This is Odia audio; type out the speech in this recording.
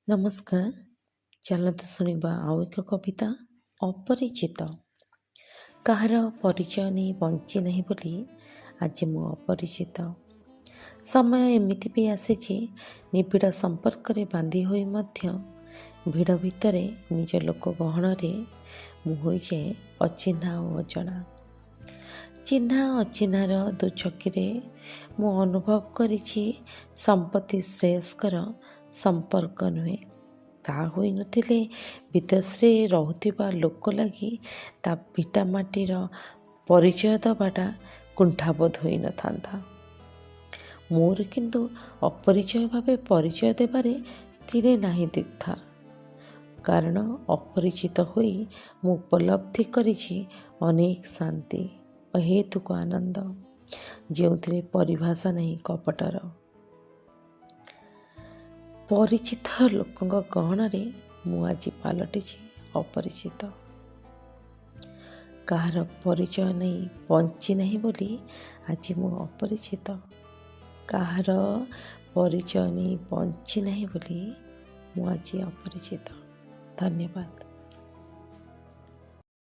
ନମସ୍କାର। ଚାଲନ୍ତୁ ଶୁଣିବା ଆଉ ଏକ କବିତା ଅପରିଚିତ। କାହାର ପରିଚୟ ନେଇ ବଞ୍ଚି ନାହିଁ ବୋଲି ଆଜି ମୁଁ ଅପରିଚିତ। ସମୟ ଏମିତି ବି ଆସିଛି ନିବିଡ଼ ସମ୍ପର୍କରେ ବାନ୍ଧି ହୋଇ ମଧ୍ୟ ଭିଡ଼ ଭିତରେ ନିଜ ଲୋକ ଗହଣରେ ମୁଁ ହୋଇଯାଏ ଅଚିହ୍ନା ଓ ଅଜଣା। ଚିହ୍ନା ଅଚିହ୍ନାର ଦୁଛକିରେ ମୁଁ ଅନୁଭବ କରିଛି ସମ୍ପତ୍ତି ଶ୍ରେୟସ୍କର ସମ୍ପର୍କ ନୁହେଁ। ତାହା ହୋଇନଥିଲେ ବିଦେଶରେ ରହୁଥିବା ଲୋକ ଲାଗି ତା ଭିଟାମାଟିର ପରିଚୟ ଦେବାଟା କୁଣ୍ଠାବୋଧ ହୋଇନଥାନ୍ତା। ମୋର କିନ୍ତୁ ଅପରିଚୟ ଭାବେ ପରିଚୟ ଦେବାରେ ତିଳେ ନାହିଁ ଦ୍ୱିଧା। କାରଣ ଅପରିଚିତ ହୋଇ ମୁଁ ଉପଲବ୍ଧି କରିଛି ଅନେକ ଶାନ୍ତି, ଅହେତୁକ ଆନନ୍ଦ, ଯେଉଁଥିରେ ପରିଭାଷା ନାହିଁ କପଟର। ପରିଚିତ ଲୋକଙ୍କ ଗହଣରେ ମୁଁ ଆଜି ପାଲଟିଛି ଅପରିଚିତ। କାହାର ପରିଚୟ ନେଇ ବଞ୍ଚି ନାହିଁ ବୋଲି ଆଜି ମୁଁ ଅପରିଚିତ। କାହାର ପରିଚୟ ନେଇ ବଞ୍ଚି ନାହିଁ ବୋଲି ମୁଁ ଆଜି ଅପରିଚିତ। ଧନ୍ୟବାଦ।